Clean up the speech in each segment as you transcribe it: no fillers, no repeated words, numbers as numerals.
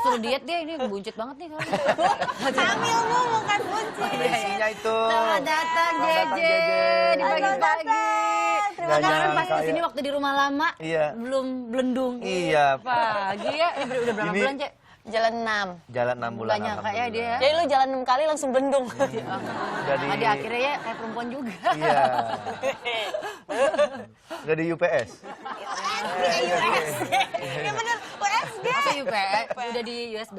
suruh diet dia, ini buncit banget nih kalau. Hamil bu, bukan buncit. Isinya itu. Selamat datang Jeje di pagi-pagi. Terima Nggak Kan pas nyangka ya. kesini waktu di rumah lama, Iya. belum belendung. Iya. Pagi ya, ini udah berapa Ini- bulan, Cek? Jalan 6. Jalan 6 bulan. Nggak nyangka ya dia. Jadi lu jalan 6 kali langsung bendung. Jadi Nah, di akhirnya ya kayak perempuan juga. Iya. Udah di UPS. Iya bener, USG. Masa UPS? Udah di USB.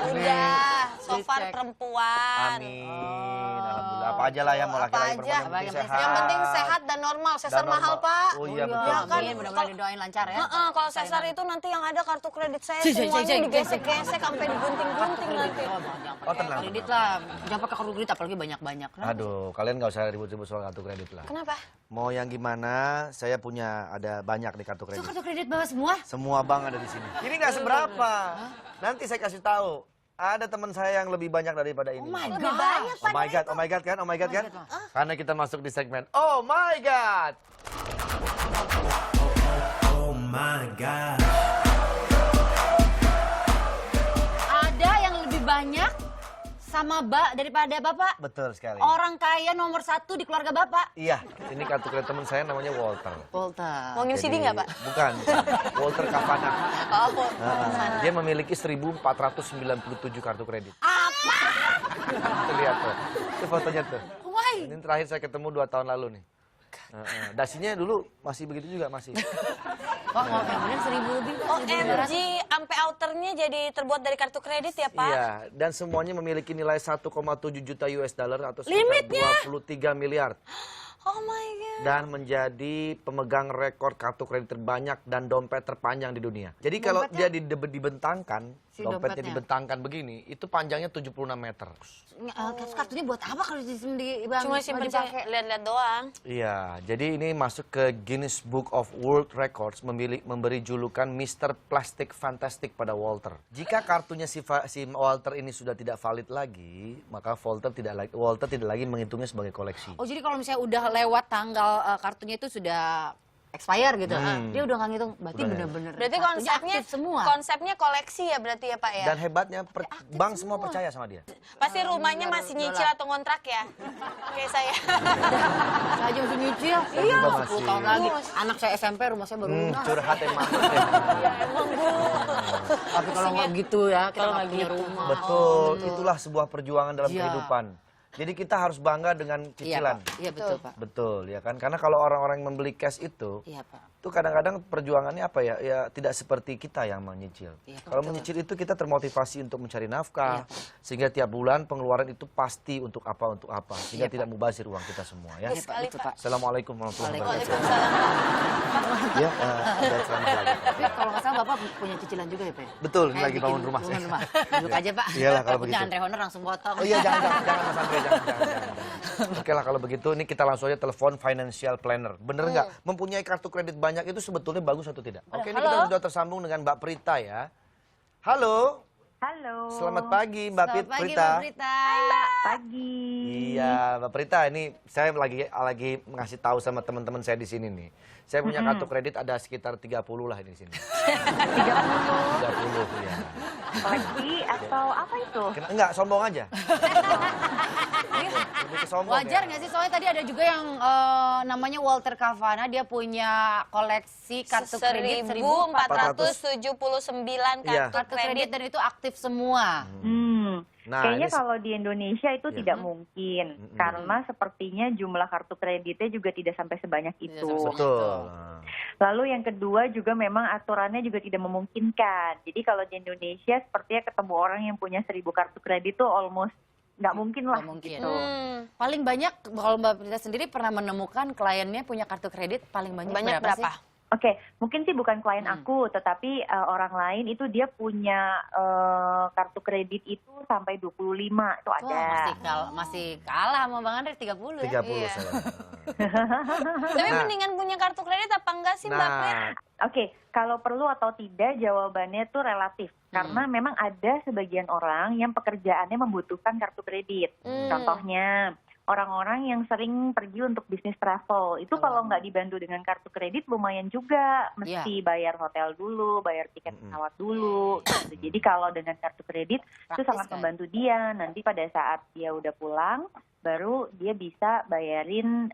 Udah, so far Dicek. perempuan. Amin. Alhamdulillah. Apa aja lah ya mau Apa laki-laki aja. perempuan yang penting sehat. Yang penting sehat dan normal. Sesar Dan mahal, normal. Pak. Oh iya betul. Ya kan? Amin, mudah-mudahan didoain lancar ya. Heeh, kalau sesar itu nanti yang ada kartu kredit saya Cek, cek, semuanya cek, digesek-gesek sampai digunting-gunting nanti. Oh, tenang, Kredit tenang. lah, jangan pakai kartu kredit apalagi banyak-banyak. Aduh, kalian nggak usah ribut-ribut soal kartu kredit lah. Kenapa? Mau yang gimana? Saya punya ada banyak nih kartu Itu kredit. kartu kredit bawa semua? Semua bank ada di sini. Ini nggak seberapa. Nanti saya kasih tahu. Ada teman saya yang lebih banyak daripada ini. Oh my Lebih God. banyak, Oh my God, oh my God kan, oh my God kan? Karena kita masuk di segmen Oh my God. Oh my God. Ada yang lebih banyak sama Mbak daripada Bapak? Betul sekali. Orang kaya nomor 1 di keluarga Bapak? Iya, ini kartu kredit teman saya namanya Walter. Walter. Mau Jadi- ngisi nggak, Pak? Bukan, Walter Kavana. Oh, Dia memiliki 1.497 kartu kredit. Apa? Itu lihat tuh, itu fotonya tuh. Why? Ini terakhir saya ketemu 2 tahun lalu nih. Dasinya dulu masih begitu juga masih. Kok nggak bener 1.000 lebih? Pak, 1.200. OMG, sampai outernya jadi terbuat dari kartu kredit ya, Pak? Iya, dan semuanya memiliki nilai 1,7 juta US dollar atau Limitnya? sekitar 23 miliar. Oh my God. Dan menjadi pemegang rekor kartu kredit terbanyak dan dompet terpanjang di dunia. Jadi kalau dia dibentangkan, Si dompetnya dompetnya. dibentangkan begini, itu panjangnya 76 meter. Terus kartunya buat apa kalau disimpan di bank? Cuma Cuma simpen dipakai? lihat-lihat doang. Iya, jadi ini masuk ke Guinness Book of World Records memberi julukan Mr. Plastic Fantastic pada Walter. Jika kartunya si Walter ini sudah tidak valid lagi, maka Walter tidak lagi menghitungnya sebagai koleksi. Oh, jadi kalau misalnya udah lewat tanggal kartunya itu sudah expire gitu. Dia udah nggak ngitung. Berarti Udah, ya. bener-bener. Berarti kartunya konsepnya aktif semua. konsepnya koleksi ya berarti ya, Pak ya? Dan hebatnya bank semua percaya sama dia. Pasti rumahnya masih nyicil atau ngontrak ya? Kayak saya. Saya aja masih nyicil. Iya, juga 10 masih. tahun lagi. Anak saya SMP, rumah saya baru lunas. Curhat emang. Ya emang Bu. Tapi kalau nggak gitu ya, kita nggak punya rumah. Betul, itulah sebuah perjuangan dalam Iya. kehidupan. Jadi kita harus bangga dengan Iya, cicilan. Pak. Iya, betul, Pak. Betul, ya kan? Karena kalau orang-orang yang membeli cash itu, Iya, Pak. itu kadang-kadang perjuangannya apa ya? Ya tidak seperti kita yang menyicil. Iya, Kalau betul. menyicil itu kita termotivasi untuk mencari nafkah, Iya, sehingga tiap bulan pengeluaran itu pasti untuk apa, sehingga Iya, tidak mubazir uang kita semua ya. Iya, Pak, Sekali, betul, Pak. Pak. Assalamualaikum warahmatullahi wabarakatuh. Waalaikumsalam. Ya, dan selamat pagi. Tapi kalau nggak salah Bapak punya cicilan juga ya, Pak? Betul, ini Kayak lagi bangun bikin rumah bangun saya. rumah. Duduk aja, Pak. Iyalah kalau Takutnya begitu. Andre Honor langsung potong. Oh iya, jangan Mas Andre, jangan. Oke lah kalau begitu, ini kita langsung aja telepon financial planner. Bener nggak? Mempunyai kartu kredit banyak itu sebetulnya bagus atau tidak? Oke, ini kita Halo. sudah tersambung dengan Mbak Prita ya. Halo, Halo. selamat pagi Mbak Selamat pagi, Prita. Mbak Prita. Pagi. Iya, Mbak Prita, ini saya lagi ngasih tahu sama teman-teman saya di sini nih. Saya punya kartu kredit ada sekitar 30 lah di sini. 30 ya. Koleksi atau apa itu? Enggak, sombong aja. Lebih ke sombong Wajar ya. nggak sih? Soalnya tadi ada juga yang namanya Walter Kavana. Dia punya koleksi kartu kredit 1.479 Iya. kartu kartu kredit kredit. dan itu aktif semua. Nah, Kayaknya ini kalau di Indonesia itu Iya. tidak mungkin. Karena sepertinya jumlah kartu kreditnya juga tidak sampai sebanyak itu. sampai betul. Lalu yang kedua juga memang aturannya juga tidak memungkinkan. Jadi kalau di Indonesia sepertinya ketemu orang yang punya 1.000 kartu kredit tuh almost nggak mungkin lah. Nggak mungkin. Gitu. Paling banyak kalau Mbak Prita sendiri pernah menemukan kliennya punya kartu kredit paling banyak, Banyak berapa? berapa? Sih? Oke, mungkin sih bukan klien aku, tetapi orang lain itu dia punya kartu kredit itu sampai 25 itu Wah, ada. masih kalah sama Bang Andre 30 ya. 30 Iya. saya. Tapi Nah. mendingan punya kartu kredit apa enggak sih Mbak Prit? Nah, Oke, kalau perlu atau tidak jawabannya tuh relatif. Karena memang ada sebagian orang yang pekerjaannya membutuhkan kartu kredit. Contohnya orang-orang yang sering pergi untuk bisnis travel. Itu kalau nggak dibantu dengan kartu kredit lumayan juga. Mesti bayar hotel dulu, bayar tiket pesawat dulu. Gitu. Jadi kalau dengan kartu kredit itu Praktis sangat kan? membantu dia. Nanti pada saat dia udah pulang, baru dia bisa bayarin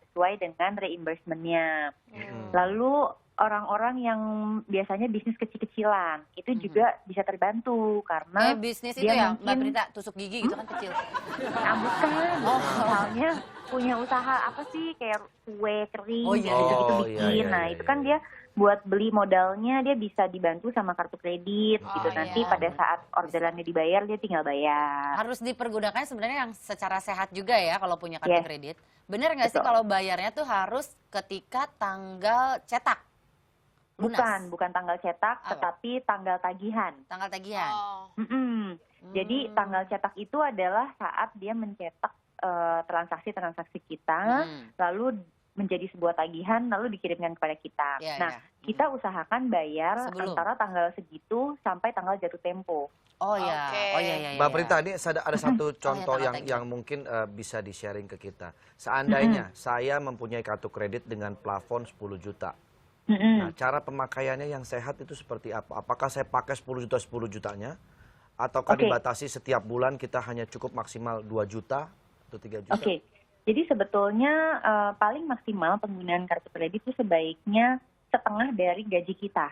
sesuai dengan reimbursement-nya. Lalu orang-orang yang biasanya bisnis kecil-kecilan itu juga bisa terbantu karena bisnis itu dia ya, Mbak mungkin- Prita, tusuk gigi gitu kan kecil. bukan. Misalnya punya usaha apa sih kayak kue kering Oh, iya. gitu-gitu Oh, bikin. iya, Nah, iya, itu iya, kan dia buat beli modalnya dia bisa dibantu sama kartu kredit gitu. Oh, Nanti iya. pada saat orderannya dibayar dia tinggal bayar. Harus dipergunakan sebenarnya yang secara sehat juga ya kalau punya kartu Yes. kredit. Bener nggak sih Betul. kalau bayarnya tuh harus ketika tanggal cetak? Lunas. Bukan tanggal cetak, Apa? tetapi tanggal tagihan. Tanggal tagihan. Oh. Jadi tanggal cetak itu adalah saat dia mencetak transaksi-transaksi kita, lalu menjadi sebuah tagihan, lalu dikirimkan kepada kita. Iya, Nah, iya. kita usahakan bayar Sebelum. antara tanggal segitu sampai tanggal jatuh tempo. Oh ya, Oke. oh ya ya. Mbak Prita, ini ada satu contoh tanggal yang mungkin bisa di-sharing ke kita. Seandainya saya mempunyai kartu kredit dengan plafon 10 juta. Nah, cara pemakaiannya yang sehat itu seperti apa? Apakah saya pakai 10 jutanya? Ataukah Oke. dibatasi setiap bulan kita hanya cukup maksimal 2 juta atau 3 juta? Oke, jadi sebetulnya paling maksimal penggunaan kartu kredit itu sebaiknya setengah dari gaji kita.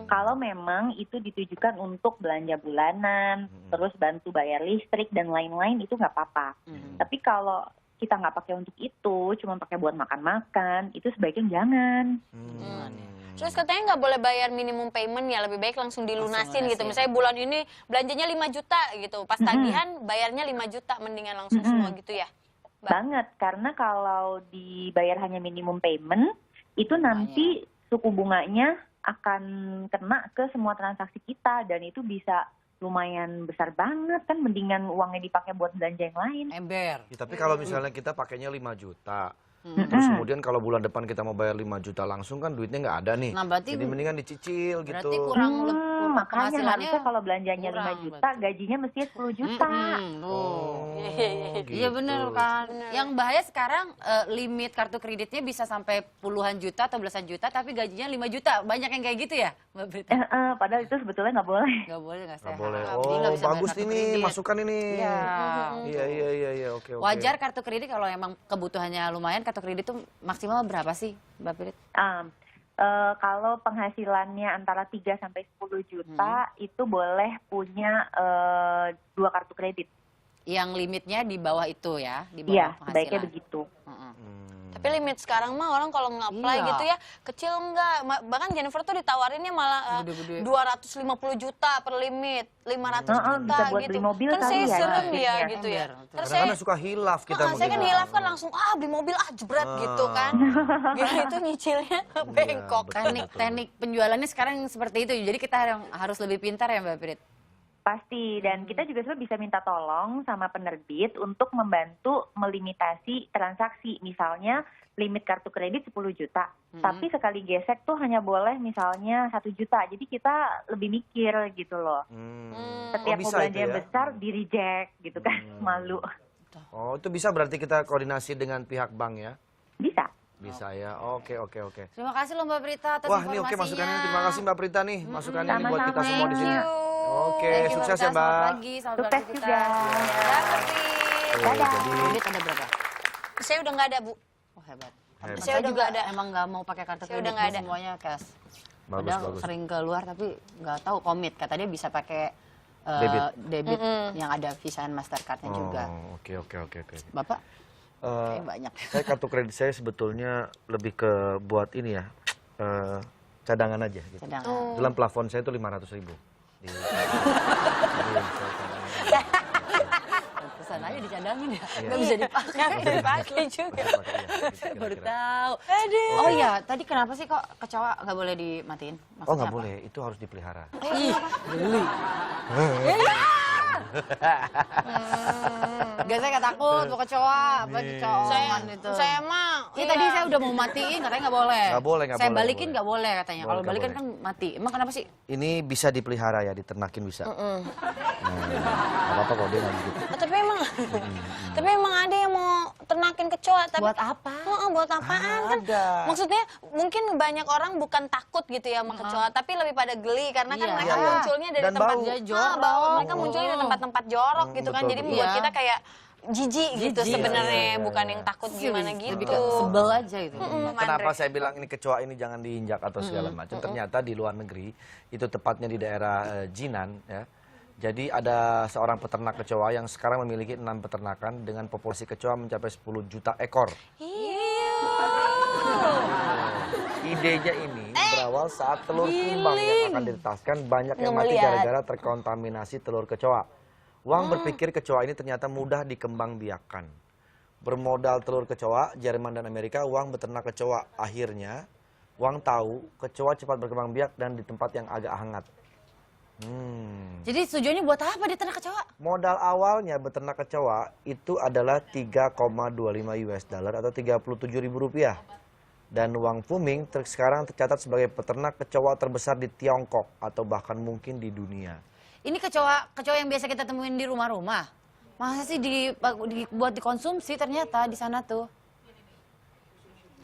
Kalau memang itu ditujukan untuk belanja bulanan, terus bantu bayar listrik dan lain-lain itu nggak apa-apa. Tapi kalau kita nggak pakai untuk itu, cuma pakai buat makan-makan, itu sebaiknya jangan. Terus katanya nggak boleh bayar minimum payment ya, lebih baik langsung dilunasin gitu. Misalnya bulan ini belanjanya 5 juta gitu, pas tagihan bayarnya 5 juta, mendingan langsung semua gitu ya. Banget, karena kalau dibayar hanya minimum payment, itu nanti suku bunganya akan kena ke semua transaksi kita dan itu bisa lumayan besar banget kan, mendingan uangnya dipakai buat belanja yang lain. Ember. Ya, tapi kalau misalnya kita pakainya 5 juta, terus kemudian kalau bulan depan kita mau bayar 5 juta langsung kan duitnya nggak ada nih. Nah, berarti- Jadi mendingan dicicil gitu. Berarti kurang Makanya penghasilannya harusnya kalau belanjanya 5 kurang juta, berarti. gajinya mestinya 10 juta. Oh, Iya gitu. bener kan. Yang bahaya sekarang limit kartu kreditnya bisa sampai puluhan juta atau belasan juta, tapi gajinya 5 juta. Banyak yang kayak gitu ya, Mbak Prita? Padahal itu sebetulnya nggak boleh. Nggak boleh, nggak sehat. Nggak boleh. Jadi Oh, nggak bisa bayar bagus kartu ini, kredit. masukan ini. Iya. Iya, oke. Wajar kartu kredit kalau emang kebutuhannya lumayan, kartu kredit itu maksimal berapa sih, Mbak Prit? Kalau penghasilannya antara 3 sampai 10 juta, itu boleh punya 2 kartu kredit. Yang limitnya di bawah itu ya, di bawah Iya, penghasilan. sebaiknya begitu. Tapi limit sekarang mah orang kalau nge-apply Iya. gitu ya, kecil enggak. Bahkan Jennifer tuh ditawarinnya malah Gede-gede. 250 juta per limit, 500 juta bisa buat gitu. beli mobil Kan kali saya ya, serem akhirnya. ya gitu ya. Ember, Terus Kadang-kadang saya suka hilaf kita saya kan begitu. hilaf kan langsung beli mobil jebret gitu kan. Gitu nyicilnya bengkok. betul. Teknik penjualannya sekarang seperti itu, jadi kita harus lebih pintar ya Mbak Prit. Pasti, dan kita juga sebenarnya bisa minta tolong sama penerbit untuk membantu melimitasi transaksi. Misalnya limit kartu kredit 10 juta, tapi sekali gesek tuh hanya boleh misalnya 1 juta. Jadi kita lebih mikir gitu loh. Setiap Oh, mau bisa belanja itu yang ya? besar di-reject gitu kan, malu. Oh, itu bisa berarti kita koordinasi dengan pihak bank ya? Bisa. Bisa ya. Oke. Terima kasih loh Mbak Prita atas Wah, ini informasinya. oke masukannya. Terima kasih Mbak Prita nih. Masukannya ini buat kita semua di sini. Sama-sama. Oke, Thank you, sukses Prita. ya Mbak. Selamat pagi, selamat Sukses beraktivitas. juga. Dadah, Prit. Tuh, jadi Kredit ada berapa? Saya udah nggak ada, Bu. Oh hebat. Hebat. Saya udah juga nggak ada. emang nggak mau pakai kartu Saya kredit, udah nggak ada. semuanya cash. Bagus, Padahal bagus. sering keluar tapi nggak tahu komit. Kata dia bisa pakai Debit. Mm-mm. yang ada Visa dan Mastercard-nya juga. Oh, oke. Bapak? Eh, Kayak banyak. saya kartu kredit saya sebetulnya lebih ke buat ini ya, cadangan aja. Gitu. Cadangan. Dalam plafon saya itu 500.000. Pesan aja dicadangin ya. Iya. Nggak bisa dipakai. Nggak bisa dipakai juga. Baru tahu. Aduh. Oh iya, tadi kenapa sih kok kecoa nggak boleh dimatiin? Oh Maksudnya nggak apa? boleh, itu harus dipelihara. Ih, geli. Gak, saya nggak takut mau kecoa, apa kecoa itu. Saya mah Iya tadi saya udah mau matiin, katanya nggak boleh. Nggak boleh, nggak Saya boleh, balikin nggak nggak boleh katanya. Boleh, Kalau nggak balikin boleh. kan mati. Emang kenapa sih? Ini bisa dipelihara ya, diternakin bisa. Nggak apa-apa kok dia nggak gitu. tapi emang ternakin kecoa. Tapi Buat apa? buat apaan kan? Ada. Maksudnya mungkin banyak orang bukan takut gitu ya sama kecoa, tapi lebih pada geli karena kan Iya. mereka Iya. munculnya dari Dan tempat bau. jorok. mereka munculnya dari tempat-tempat jorok gitu kan. betul, Jadi betul. membuat Iya. kita kayak jijik gitu Jijik. sebenarnya, Iya. bukan yang takut gimana Lebih gitu. ke sebel aja itu. Kenapa saya bilang ini kecoa ini jangan diinjak atau segala macam? Ternyata di luar negeri, itu tepatnya di daerah Jinan ya. Jadi ada seorang peternak kecoa yang sekarang memiliki 6 peternakan dengan populasi kecoa mencapai 10 juta ekor. Iya. Idenya ini berawal saat telur kumbang yang akan ditetaskan banyak yang mati Ngeliat. gara-gara terkontaminasi telur kecoa. Wang berpikir kecoa ini ternyata mudah dikembangbiakkan. Bermodal telur kecoa, Jerman dan Amerika, Wang beternak kecoa. Akhirnya, Wang tahu kecoa cepat berkembang biak dan di tempat yang agak hangat. Jadi tujuannya buat apa dia ternak kecoa? Modal awalnya beternak kecoa itu adalah 3,25 US dollar atau 37.000 rupiah. Dan Wang Fuming sekarang tercatat sebagai peternak kecoa terbesar di Tiongkok atau bahkan mungkin di dunia. Ini kecoa yang biasa kita temuin di rumah-rumah. Masa sih buat dikonsumsi ternyata di sana tuh.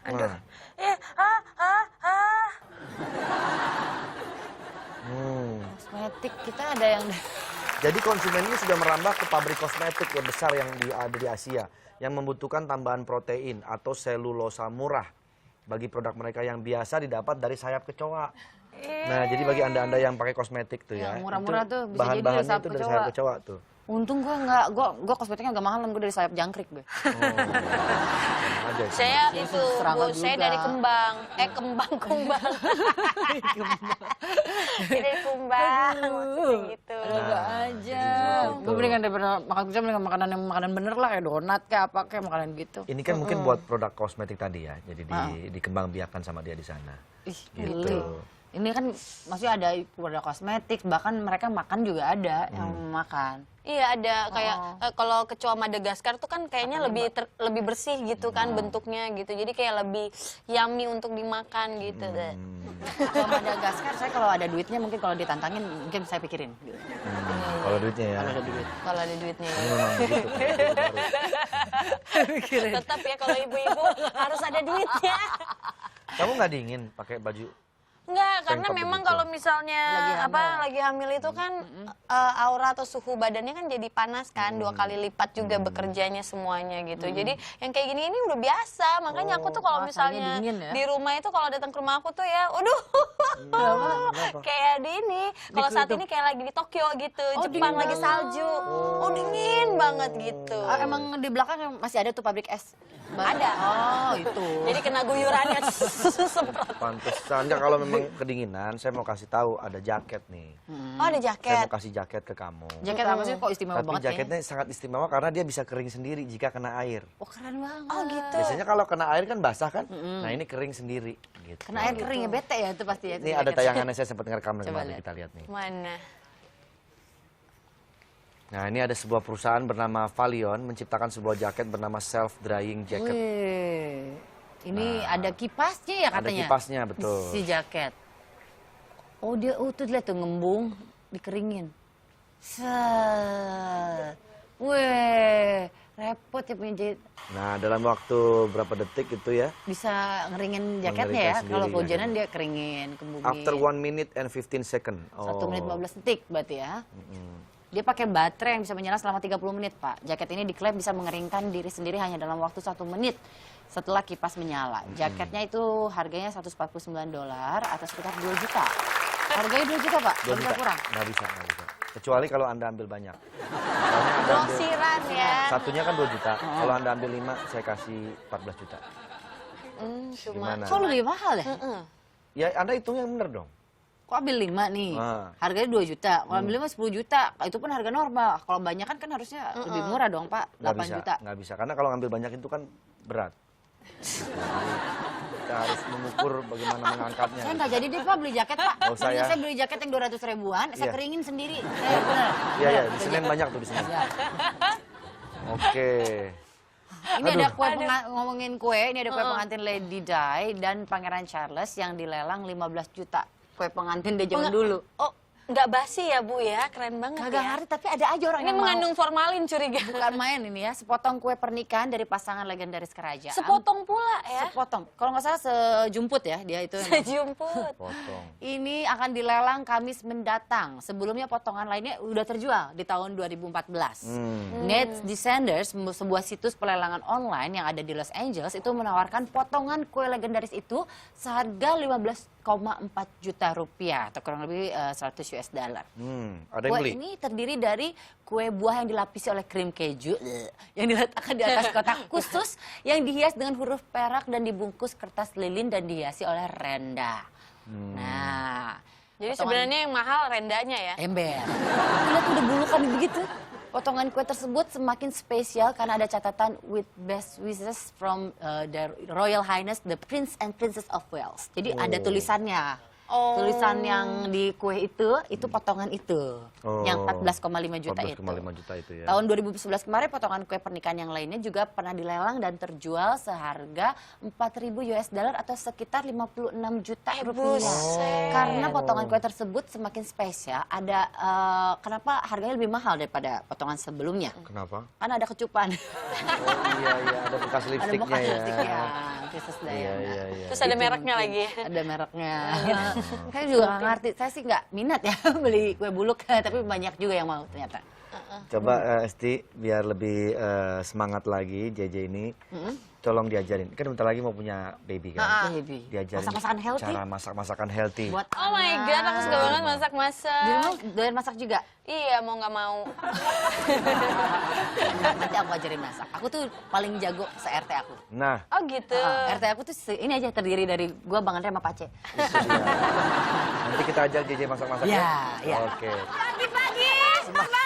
Nah. Kosmetik kita ada yang Jadi konsumen ini sudah merambah ke pabrik kosmetik yang besar yang ada di Asia yang membutuhkan tambahan protein atau selulosa murah bagi produk mereka yang biasa didapat dari sayap kecoa. Nah, jadi bagi anda-anda yang pakai kosmetik tuh ya, Yang murah-murah itu tuh bisa jadi dari bahan-bahannya sayap itu dari kecoa. sayap kecoa tuh. untung gua kosmetiknya agak mahal, gue dari sayap jangkrik gue. Ada sih. Saya Iya, itu, serangga Bu, saya juga. dari Kembang. Kumbang. Dari Kumbang, maksudnya gitu. Ada aja. Gue mendingan daripada makan pizza mendingan makanan bener lah, kayak donat kayak apa kayak makanan gitu. Ini kan mungkin buat produk kosmetik tadi ya, jadi dikembangbiakan sama dia di sana. Ih, Gitu. geli. Ini kan maksudnya ada produk kosmetik, bahkan mereka makan juga ada yang makan. Iya ada kayak kalau kecoa Madagaskar tuh kan kayaknya lebih bersih gitu kan bentuknya gitu. Jadi kayak lebih yummy untuk dimakan gitu deh. Kalau Madagaskar saya kalau ada duitnya mungkin kalau ditantangin mungkin saya pikirin. Gitu. Kalau duitnya ya. Kalau ada duit. Kalau ada duitnya. Ya. Memang begitu. Tetap ya kalau ibu-ibu harus ada duitnya. Kamu nggak dingin pakai baju? Enggak, karena Tank top memang begitu. kalau misalnya lagi hamil itu kan aura atau suhu badannya kan jadi panas kan, 2 kali lipat juga bekerjanya semuanya gitu. Jadi yang kayak gini ini udah biasa, makanya aku tuh kalau rasanya misalnya dingin ya? di rumah itu kalau datang ke rumah aku tuh ya, waduh, kayak di ini. Kalau saat ini kayak lagi di Tokyo gitu, Jepang lagi salju, dingin banget gitu. Emang di belakang masih ada tuh pabrik es? Ada. Oh itu. Jadi kena guyurannya semprot. Pantesan. Nggak, kalau memang kedinginan, saya mau kasih tahu ada jaket nih. Oh ada Saya jaket. mau kasih jaket ke kamu. Jaket apa sih kok istimewa Tapi banget jaketnya sangat istimewa karena dia bisa kering sendiri jika kena air. Oh keren banget. Oh gitu. Biasanya kalau kena air kan basah kan? Nah ini kering sendiri. Gitu. Kena air kering ya bete ya itu pasti ya. Ini ada tayangannya saya sempat ngerekam Coba kemarin, lihat. kita lihat nih. Mana? Nah ini ada sebuah perusahaan bernama Valion menciptakan sebuah jaket bernama self drying jacket. Wih, ini ada kipasnya ya Ada katanya? kipasnya, betul. Si jaket. Oh dia, tuh lihat tuh ngembung, dikeringin. Set. Wih, repot ya punya jahit. Nah dalam waktu berapa detik itu ya? Bisa ngeringin jaketnya Mengeringkan ya. sendiri Kalau kehujanan jaketnya. dia keringin, kembungin. After 1 minute and 15 second. 1 menit 15 detik berarti ya. Dia pakai baterai yang bisa menyala selama 30 menit, Pak. Jaket ini diklaim bisa mengeringkan diri sendiri hanya dalam waktu 1 menit setelah kipas menyala. Jaketnya itu harganya $149 atau sekitar 2 juta. Harganya 2 juta, Pak. 2 Belum juta. kurang. Nggak bisa. Kecuali kalau Anda ambil banyak. Soalnya Anda ambil- Grosiran ya. Satunya kan 2 juta. Kalau Anda ambil 5, saya kasih 14 juta. Cuma. Gimana? Kok lebih mahal ya? Ya Anda hitung yang benar dong. Kok ambil 5 nih? Ah. Harganya 2 juta. Kalau ambil 5 10 juta. Itu pun harga normal. Kalau banyak kan harusnya lebih murah dong, Pak. 8 juta. Nggak bisa. Karena kalau ngambil banyak itu kan berat. Kita harus mengukur bagaimana mengangkatnya. Saya nggak jadi deh, Pak, beli jaket, Pak. Nggak usah Mendingan ya. saya beli jaket yang 200 ribuan, saya Iya. keringin sendiri. Bener. Iya, di Senin banyak tuh di Senin. Ya. Oke. Ini ada kue ngomongin kue, ini ada kue pengantin Lady Di dan Pangeran Charles yang dilelang 15 juta. Kue pengantin dari zaman dulu. Oh, nggak basi ya Bu ya, keren banget Kagak ya. ngerti, tapi ada aja orang Ini yang mau. mengandung formalin curiga. Bukan main ini ya, sepotong kue pernikahan dari pasangan legendaris kerajaan. Sepotong pula ya. Sepotong. Kalau nggak salah sejumput ya dia itu. Sejumput. Potong. Ini akan dilelang Kamis mendatang. Sebelumnya potongan lainnya udah terjual di tahun 2014. Nate Descenders, sebuah situs pelelangan online yang ada di Los Angeles, itu menawarkan potongan kue legendaris itu seharga 15,4 juta rupiah atau kurang lebih 100 US dollar. Ada yang Kue beli? ini terdiri dari kue buah yang dilapisi oleh krim keju yang diletakkan di atas kotak khusus yang dihias dengan huruf perak dan dibungkus kertas lilin dan dihiasi oleh renda. Nah, Jadi potongan sebenarnya yang mahal rendanya ya. ember. Lihat udah bulukan begitu. Potongan kue tersebut semakin spesial karena ada catatan with best wishes from the Royal Highness the Prince and Princess of Wales. Jadi ada tulisannya. Oh. Tulisan yang di kue itu potongan itu. Yang 14,5 juta itu. 14,5 juta itu ya. Tahun 2011 kemarin potongan kue pernikahan yang lainnya juga pernah dilelang dan terjual seharga 4.000 US dollar atau sekitar 56 juta rupiah. buset. Karena potongan kue tersebut semakin spesial, ada kenapa harganya lebih mahal daripada potongan sebelumnya? Kenapa? Kan ada kecupan. Oh iya, ada bekas Ada lipstiknya bekas ya. lipstiknya. Princess Iya, Diana. iya. Terus ada mereknya mungkin. lagi. Ada mereknya. Saya juga nggak ngerti. Saya sih nggak minat ya beli kue buluk, tapi banyak juga yang mau ternyata. Coba Esti biar lebih semangat lagi JJ ini. Tolong diajarin. Kan bentar lagi mau punya baby kan. Baby. Diajarin Masak-masakan healthy. cara masak-masakan healthy. Buat Oh my god, aku suka banget masak-masak. Di rumah doyan masak juga? Iya, mau nggak mau. Nah, nanti aku ajarin masak. Aku tuh paling jago se-RT aku. Nah, Oh gitu. RT aku tuh ini aja terdiri dari gua, Bang Andre sama Pace. itu dia. Nanti kita ajak JJ masak-masak Ya, ya. ya. Oke. Pagi-pagi, semangat.